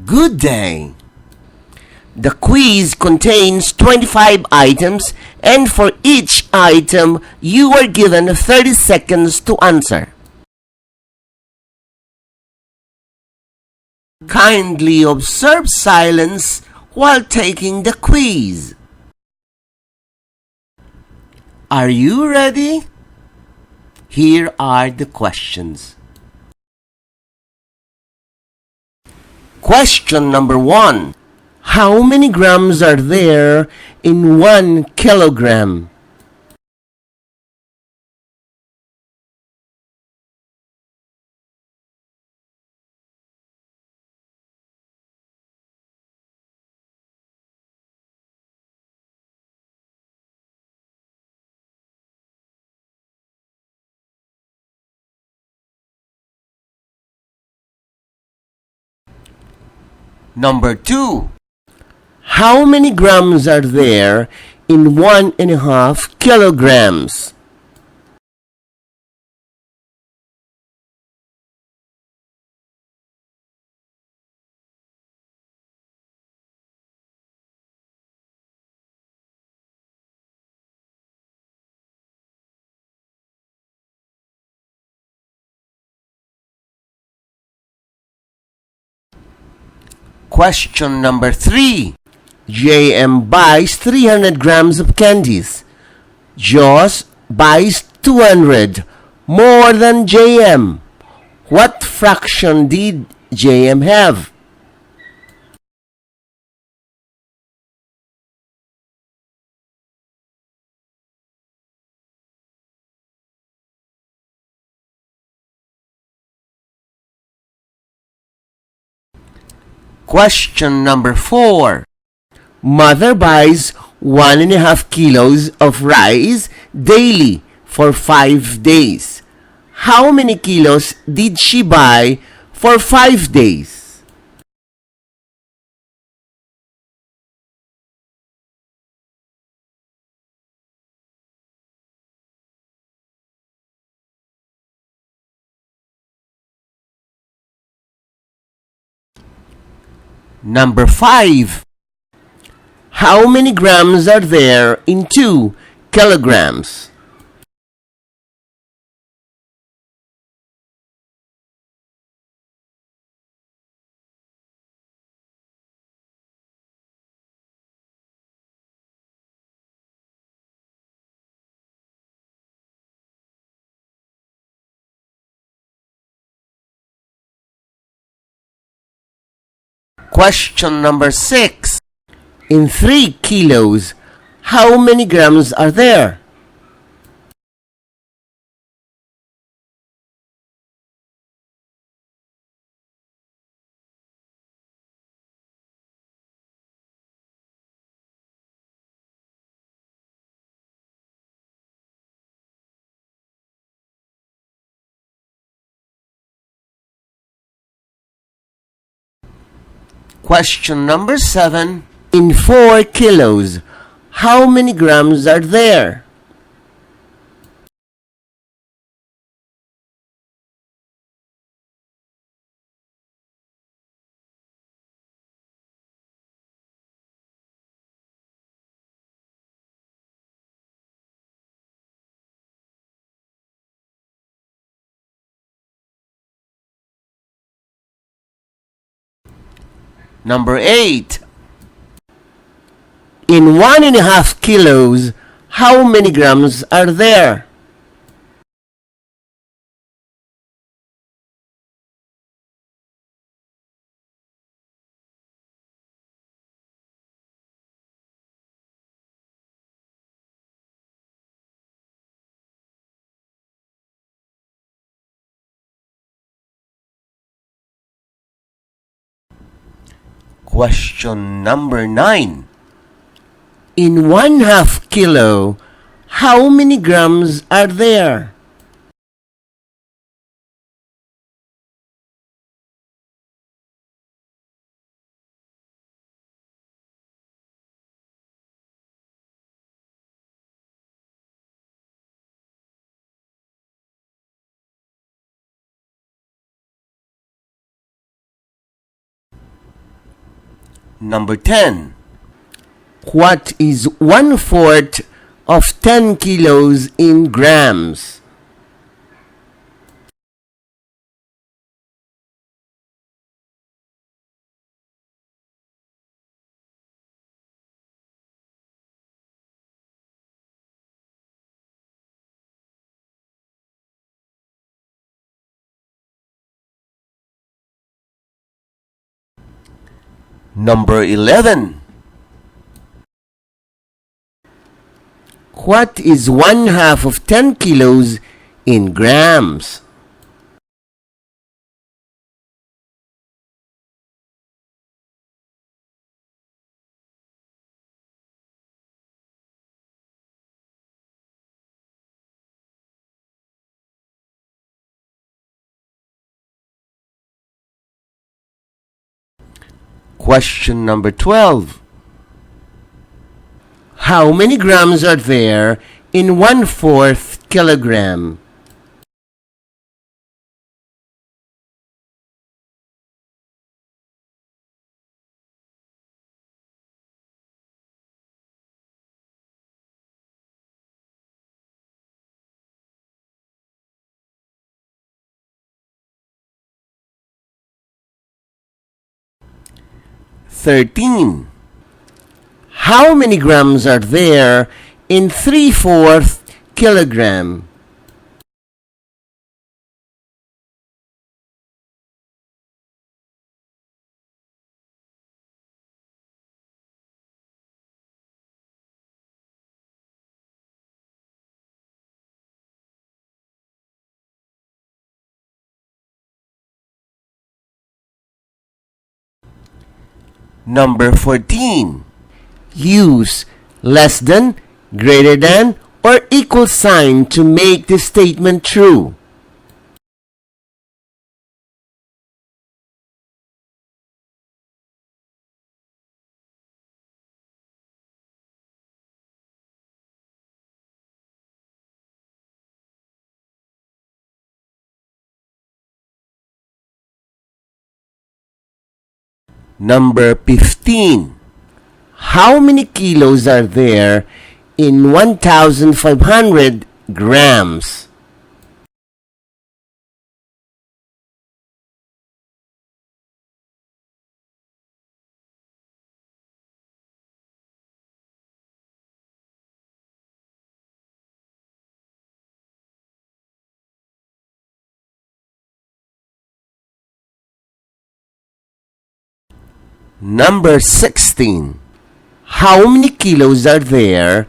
Good day! The quiz contains 25 items, and for each item, you are given 30 seconds to answer. Kindly observe silence while taking the quiz. Are you ready? Here are the questions. Question number 1. How many grams are there in 1 kilogram? Number 2. How many grams are there in 1.5 kilograms? Question number 3. JM buys 300 grams of candies. Joss buys 200, more than JM. What fraction did JM have? Question number 4. Mother buys 1.5 kilos of rice daily for 5 days. How many kilos did she buy for 5 days? Number 5. How many grams are there in 2 kilograms? Question number 6. In 3 kilos, how many grams are there? Question number 7. In 4 kilos, how many grams are there? Number 8. In 1.5 kilos, how many grams are there? Question number 9. In 1/2 kilo, how many grams are there? Number 10. What is 1/4 of 10 kilos in grams? Number 11. What is 1/2 of 10 kilos in grams? Question number 12. How many grams are there in 1/4 kilogram? Thirteen. How many grams are there in 3/4 kilogram? Number 14. Use less than, greater than, or equal sign to make the statement true. Number 15. How many kilos are there in 1,500 grams? Number 16. How many kilos are there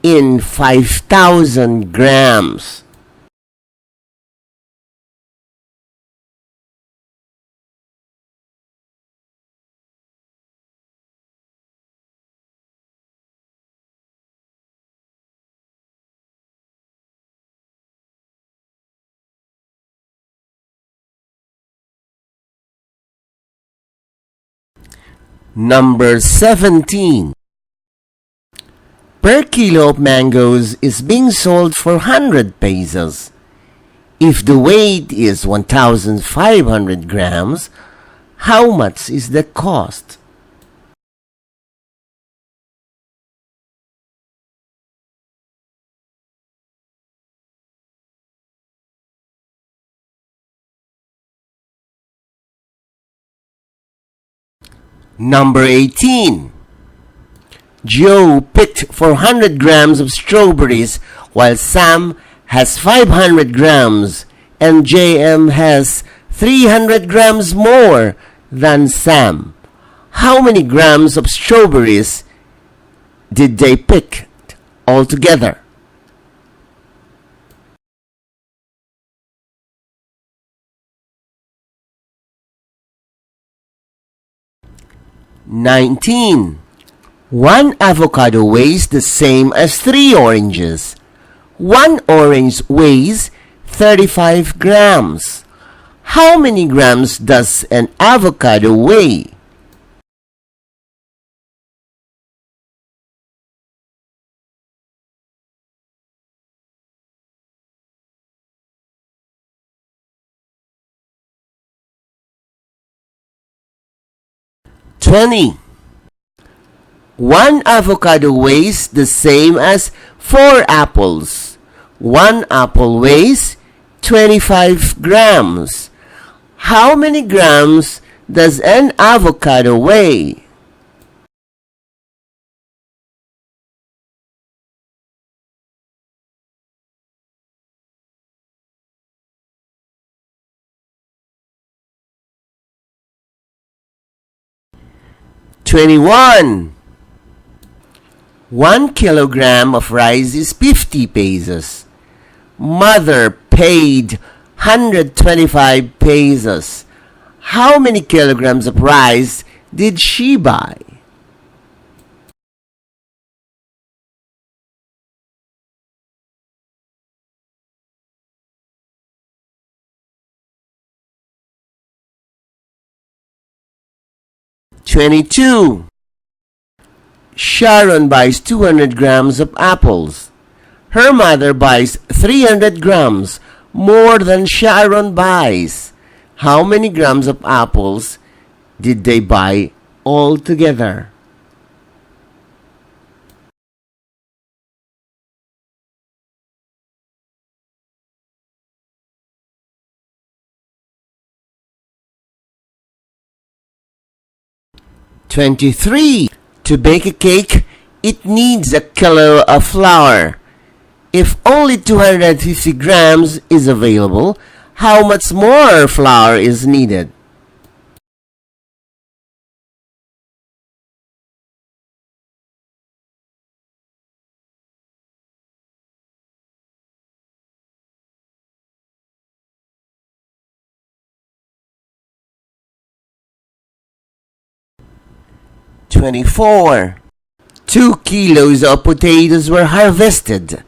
in 5,000 grams? Number 17. Per kilo of mangoes is being sold for 100 pesos. If the weight is 1,500 grams, how much is the cost? Number 18. Joe picked 400 grams of strawberries while Sam has 500 grams and JM has 300 grams more than Sam. How many grams of strawberries did they pick altogether? (19) One avocado weighs the same as 3 oranges. One orange weighs 35 grams. How many grams does an avocado weigh? (20) One avocado weighs the same as 4 apples. One apple weighs 25 grams. How many grams does an avocado weigh? $21. 1 kilogram of rice is 50 pesos. Mother paid 125 pesos. How many kilograms of rice did she buy? $22. Sharon buys 200 grams of apples. Her mother buys 300 grams, more than Sharon buys. How many grams of apples did they buy altogether? $23. To bake a cake, it needs a kilo of flour. If only 250 grams is available, how much more flour is needed? $24. 2 kilos of potatoes were harvested.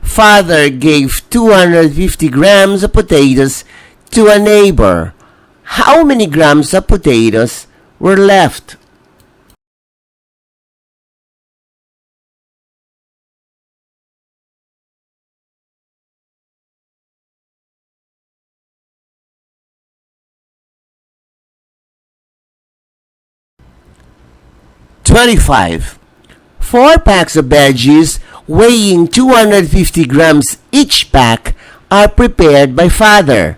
Father gave 250 grams of potatoes to a neighbor. How many grams of potatoes were left? $25. 4 packs of veggies weighing 250 grams each pack are prepared by Father.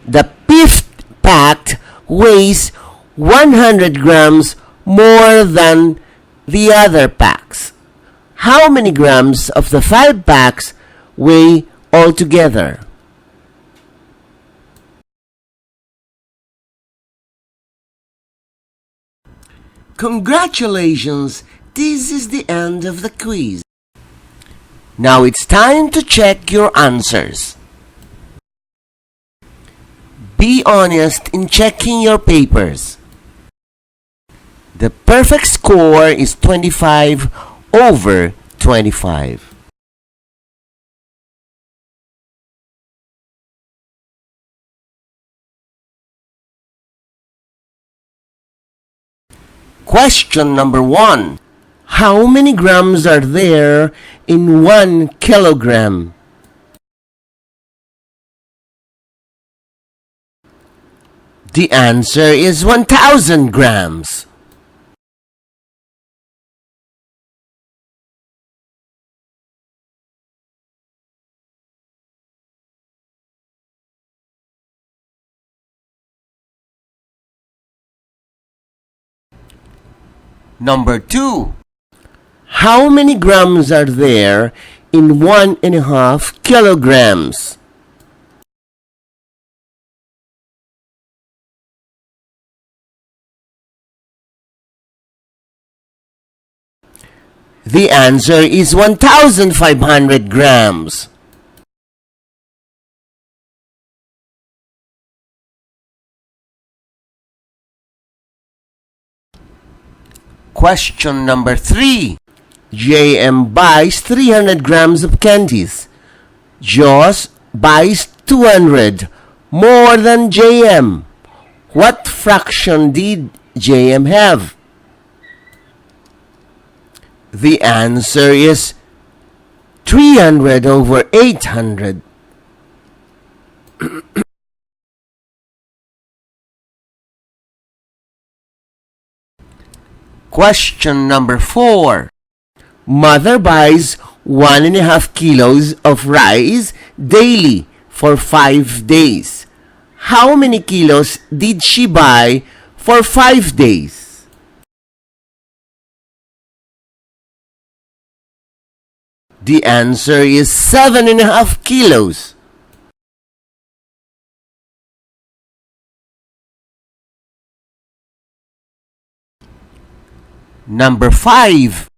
The fifth pack weighs 100 grams more than the other packs. How many grams of the 5 packs weigh altogether? Congratulations! This is the end of the quiz. Now it's time to check your answers. Be honest in checking your papers. The perfect score is 25 over 25. Question number 1. How many grams are there in 1 kilogram? The answer is 1,000 grams. Number 2. How many grams are there in 1.5 kilograms? The answer is 1,500 grams. Question number 3. JM buys 300 grams of candies. Joss buys 200, more than JM. What fraction did JM have? The answer is 300 over 800. Question number 4. Mother buys 1.5 kilos of rice daily for 5 days. How many kilos did she buy for 5 days? The answer is 7.5 kilos. Number 5.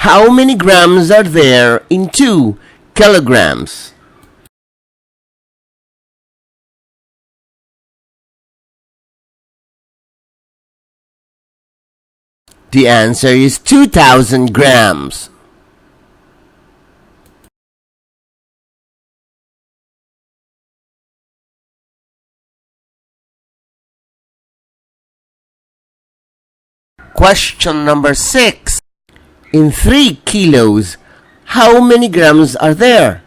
How many grams are there in 2 kilograms? The answer is 2,000 grams. Question number 6. In 3 kilos, how many grams are there?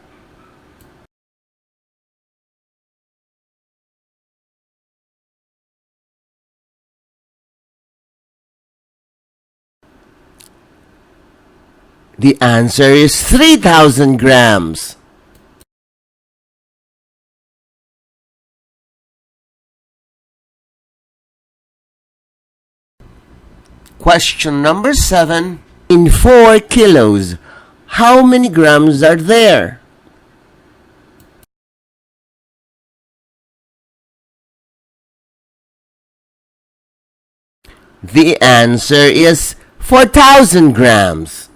The answer is 3,000 grams. Question number 7. In 4 kilos, how many grams are there? The answer is 4,000 grams.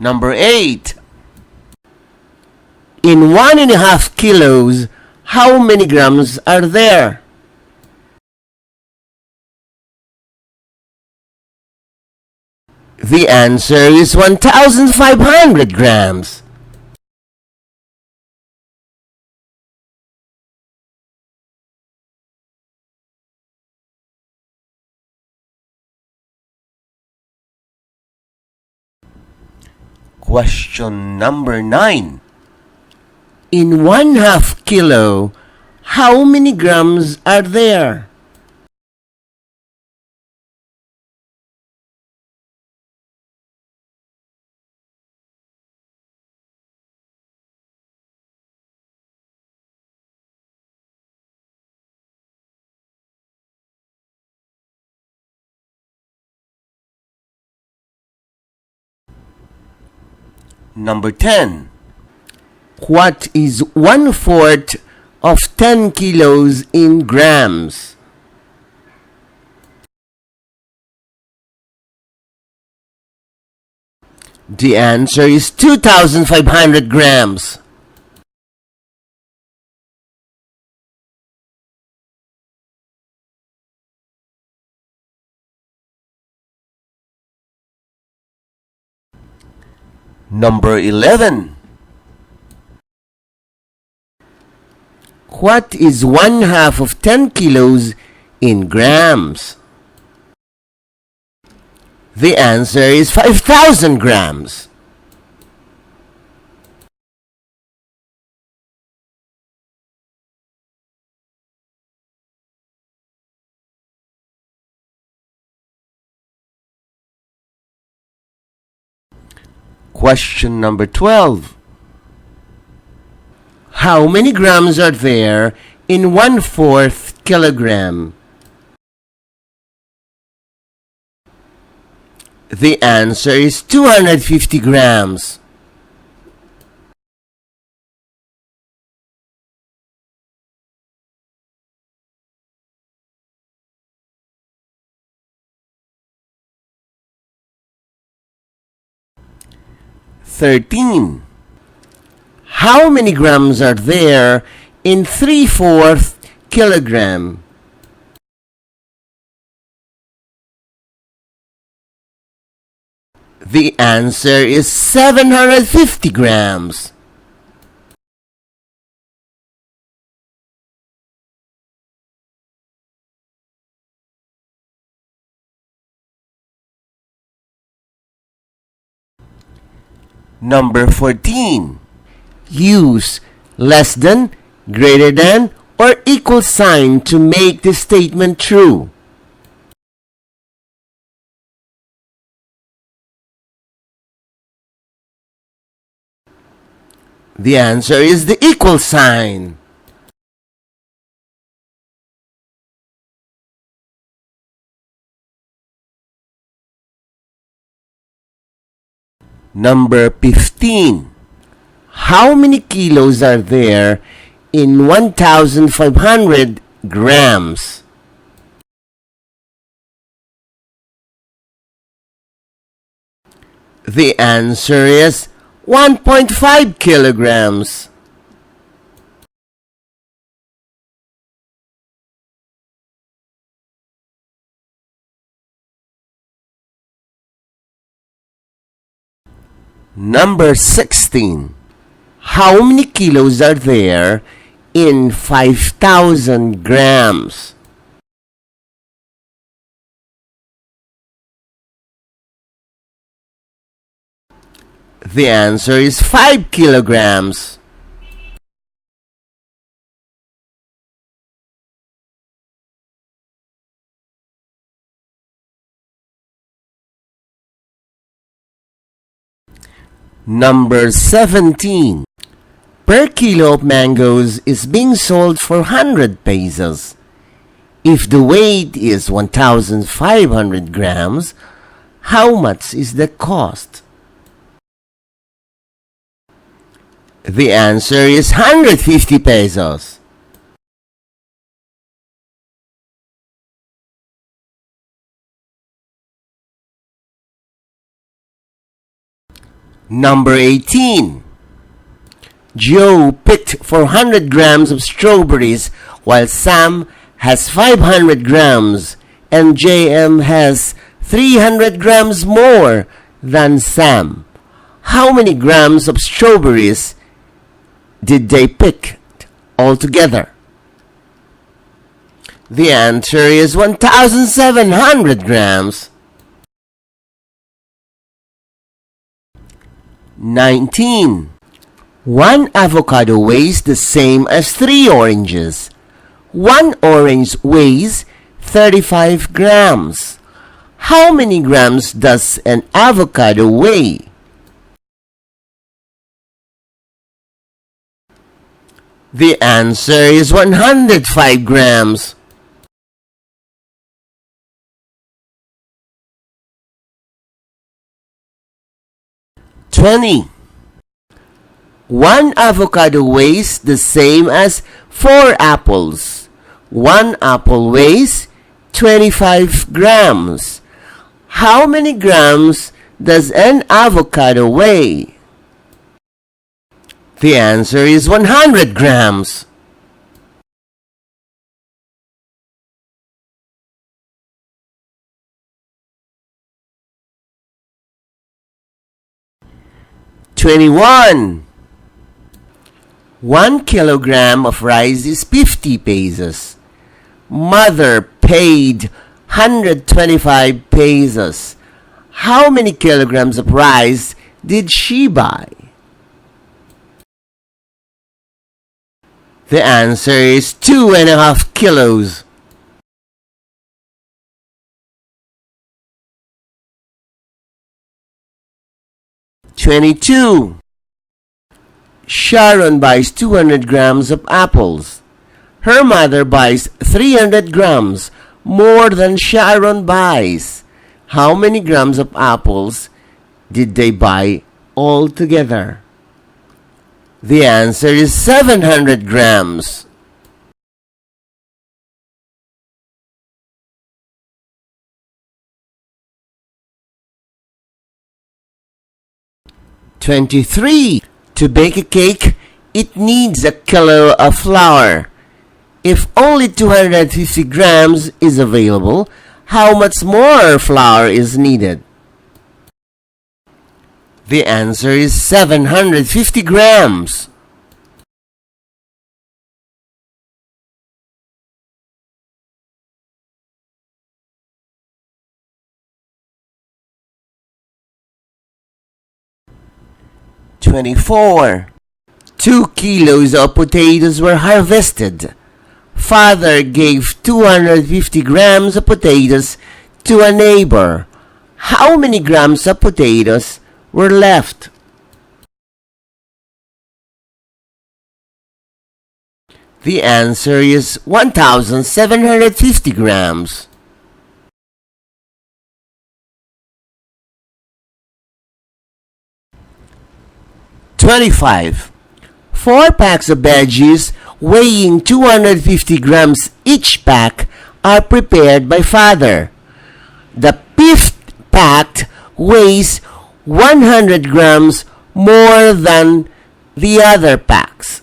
Number 8. In 1.5 kilos, how many grams are there? The answer is 1,500 grams. Question number 9. In 1/2 kilo, how many grams are there? Number 10. What is 1/4 of 10 kilos in grams? The answer is 2,500 grams. Number 11. What is 1/2 of 10 kilos in grams? The answer is 5,000 grams. Question number 12. How many grams are there in 1/4 kilogram? The answer is 250 grams. (13) How many grams are there in 3/4 kilogram? The answer is 750 grams. Number 14. Use less than, greater than, or equal sign to make the statement true. The answer is the equal sign. Number 15. How many kilos are there in 1,500 grams? The answer is 1.5 kilograms. Number 16. How many kilos are there in 5,000 grams? The answer is 5 kilograms. Number 17. Per kilo of mangoes is being sold for 100 pesos. If the weight is 1,500 grams, how much is the cost? The answer is 150 pesos. Number 18. Joe picked 400 grams of strawberries while Sam has 500 grams and JM has 300 grams more than Sam. How many grams of strawberries did they pick altogether? The answer is 1,700 grams. 19. One avocado weighs the same as 3 oranges. One orange weighs 35 grams. How many grams does an avocado weigh? The answer is 105 grams. 20. One avocado weighs the same as 4 apples. One apple weighs 25 grams. How many grams does an avocado weigh? The answer is 100 grams. 21. 1 kilogram of rice is 50 pesos. Mother paid 125 pesos. How many kilograms of rice did she buy? The answer is 2.5 kilos. 22. Sharon buys 200 grams of apples. Her mother buys 300 grams more than Sharon buys. How many grams of apples did they buy altogether? The answer is 700 grams. 23. To bake a cake, it needs a kilo of flour. If only 250 grams is available, how much more flour is needed? The answer is 750 grams. 24. 2 kilos of potatoes were harvested. Father gave 250 grams of potatoes to a neighbor. How many grams of potatoes were left? The answer is 1,750 grams. $25. 4 packs of veggies weighing 250 grams each pack are prepared by Father. The fifth pack weighs 100 grams more than the other packs.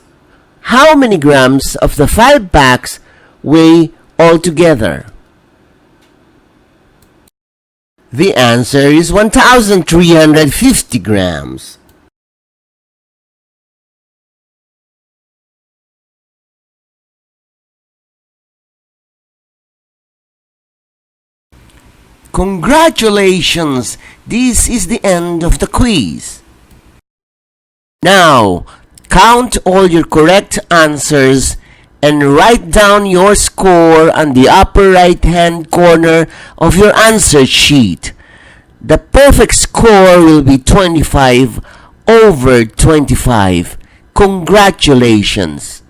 How many grams of the 5 packs weigh altogether? The answer is 1,350 grams. Congratulations! This is the end of the quiz. Now, count all your correct answers and write down your score on the upper right-hand corner of your answer sheet. The perfect score will be 25 over 25. Congratulations!